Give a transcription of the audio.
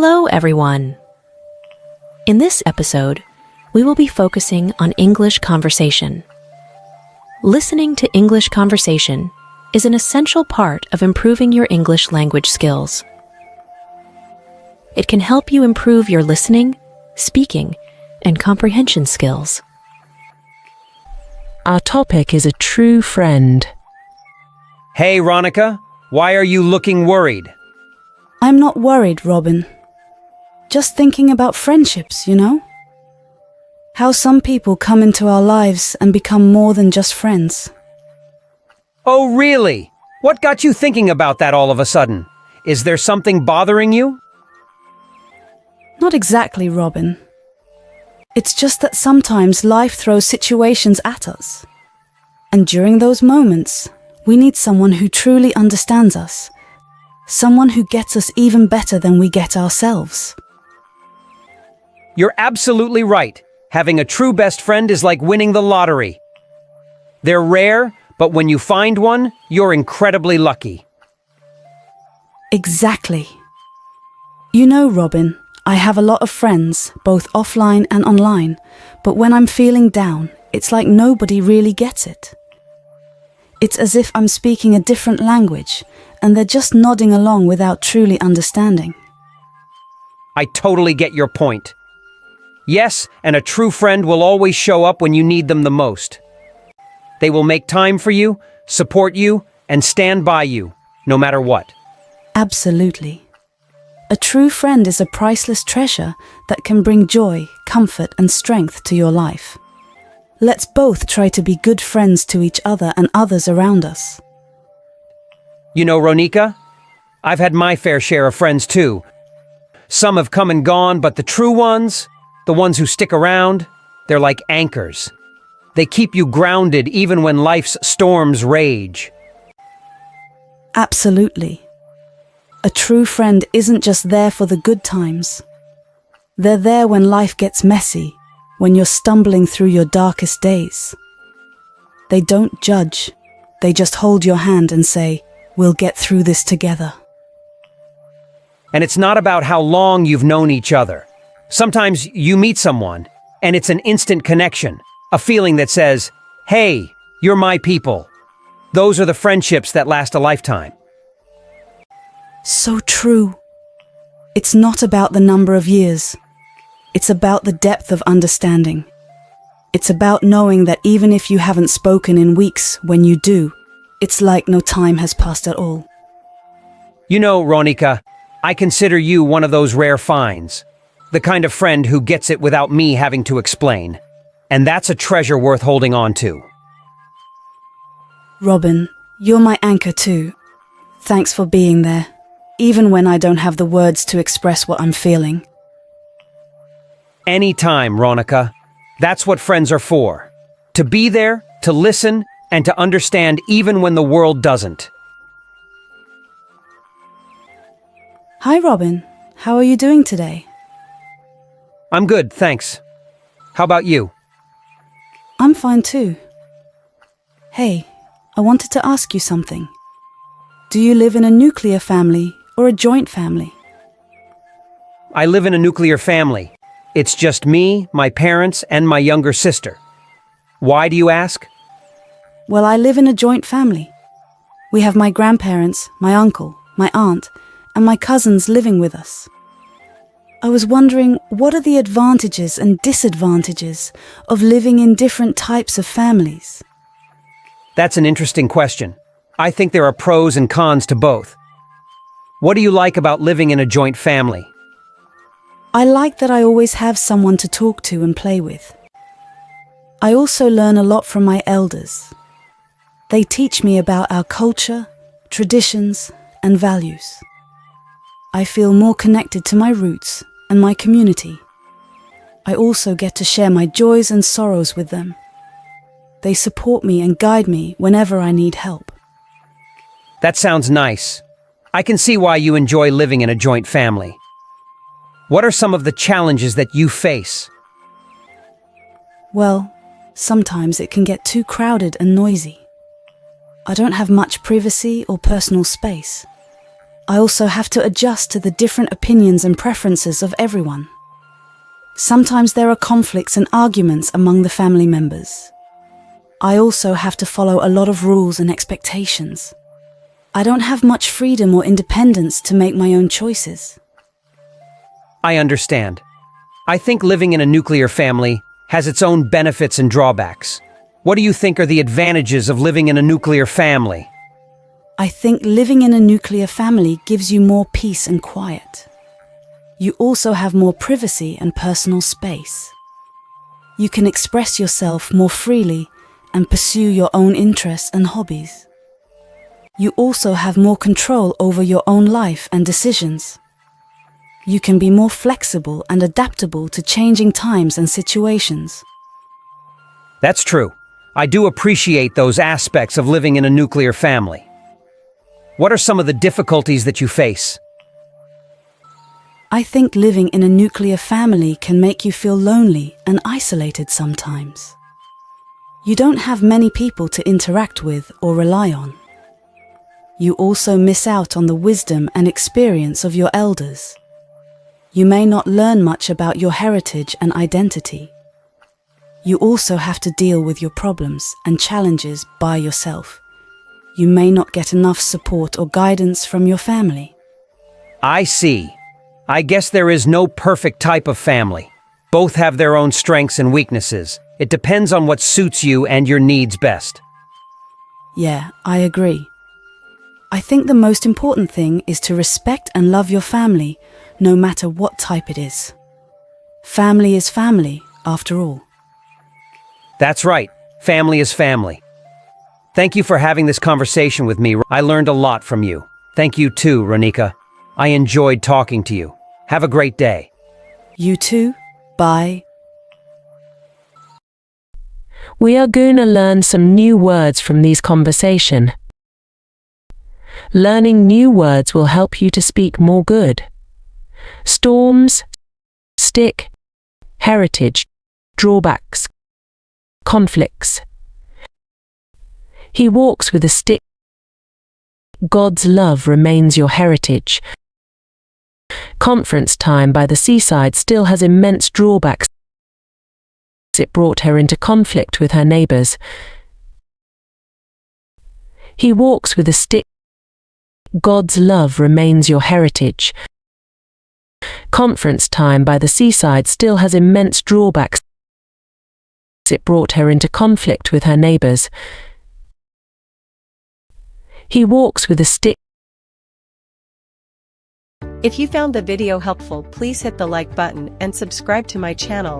Hello, everyone. In this episode, we will be focusing on English conversation. Listening to English conversation is an essential part of improving your English language skills. It can help you improve your listening, speaking, and comprehension skills. Our topic is a true friend. Hey, Ronica, why are you looking worried? I'm not worried, Robin. Just thinking about friendships, you know? How some people come into our lives and become more than just friends. Oh, really? What got you thinking about that all of a sudden? Is there something bothering you? Not exactly, Robin. It's just that sometimes life throws situations at us. And during those moments, we need someone who truly understands us. Someone who gets us even better than we get ourselves. You're absolutely right. Having a true best friend is like winning the lottery. They're rare, but when you find one, you're incredibly lucky. Exactly. You know, Robin, I have a lot of friends, both offline and online, but when I'm feeling down, it's like nobody really gets it. It's as if I'm speaking a different language, and they're just nodding along without truly understanding. I totally get your point. Yes, and a true friend will always show up when you need them the most. They will make time for you, support you, and stand by you, no matter what. Absolutely. A true friend is a priceless treasure that can bring joy, comfort, and strength to your life. Let's both try to be good friends to each other and others around us. You know, Ronica, I've had my fair share of friends too. Some have come and gone, but the true ones, the ones who stick around, they're like anchors. They keep you grounded even when life's storms rage. Absolutely. A true friend isn't just there for the good times. They're there when life gets messy, when you're stumbling through your darkest days. They don't judge. They just hold your hand and say, "We'll get through this together." And it's not about how long you've known each other. Sometimes you meet someone, and it's an instant connection, a feeling that says, "Hey, you're my people." Those are the friendships that last a lifetime. So true. It's not about the number of years. It's about the depth of understanding. It's about knowing that even if you haven't spoken in weeks, when you do, it's like no time has passed at all. You know, Ronica, I consider you one of those rare finds. The kind of friend who gets it without me having to explain. And that's a treasure worth holding on to. Robin, you're my anchor too. Thanks for being there, even when I don't have the words to express what I'm feeling. Anytime, Ronica. That's what friends are for. To be there, to listen, and to understand even when the world doesn't. Hi, Robin. How are you doing today? I'm good, thanks. How about you? I'm fine too. Hey, I wanted to ask you something. Do you live in a nuclear family or a joint family? I live in a nuclear family. It's just me, my parents, and my younger sister. Why do you ask? Well, I live in a joint family. We have my grandparents, my uncle, my aunt, and my cousins living with us. I was wondering, what are the advantages and disadvantages of living in different types of families? That's an interesting question. I think there are pros and cons to both. What do you like about living in a joint family? I like that I always have someone to talk to and play with. I also learn a lot from my elders. They teach me about our culture, traditions, and values. I feel more connected to my roots and my community. I also get to share my joys and sorrows with them. They support me and guide me whenever I need help. That sounds nice. I can see why you enjoy living in a joint family. What are some of the challenges that you face? Well, sometimes it can get too crowded and noisy. I don't have much privacy or personal space. I also have to adjust to the different opinions and preferences of everyone. Sometimes there are conflicts and arguments among the family members. I also have to follow a lot of rules and expectations. I don't have much freedom or independence to make my own choices. I understand. I think living in a nuclear family has its own benefits and drawbacks. What do you think are the advantages of living in a nuclear family? I think living in a nuclear family gives you more peace and quiet. You also have more privacy and personal space. You can express yourself more freely and pursue your own interests and hobbies. You also have more control over your own life and decisions. You can be more flexible and adaptable to changing times and situations. That's true. I do appreciate those aspects of living in a nuclear family. What are some of the difficulties that you face? I think living in a nuclear family can make you feel lonely and isolated sometimes. You don't have many people to interact with or rely on. You also miss out on the wisdom and experience of your elders. You may not learn much about your heritage and identity. You also have to deal with your problems and challenges by yourself. You may not get enough support or guidance from your family. I see. I guess there is no perfect type of family. Both have their own strengths and weaknesses. It depends on what suits you and your needs best. Yeah, I agree. I think the most important thing is to respect and love your family, no matter what type it is. Family is family, after all. That's right. Family is family. Thank you for having this conversation with me. I learned a lot from you. Thank you too, Ronika. I enjoyed talking to you. Have a great day. You too. Bye. We are going to learn some new words from these conversation. Learning new words will help you to speak more good. Storms, stick, heritage, drawbacks, conflicts. He walks with a stick. God's love remains your heritage. Conference time by the seaside still has immense drawbacks. It brought her into conflict with her neighbors. He walks with a stick. God's love remains your heritage. Conference time by the seaside still has immense drawbacks. It brought her into conflict with her neighbors. He walks with a stick. If you found the video helpful, please hit the like button and subscribe to my channel.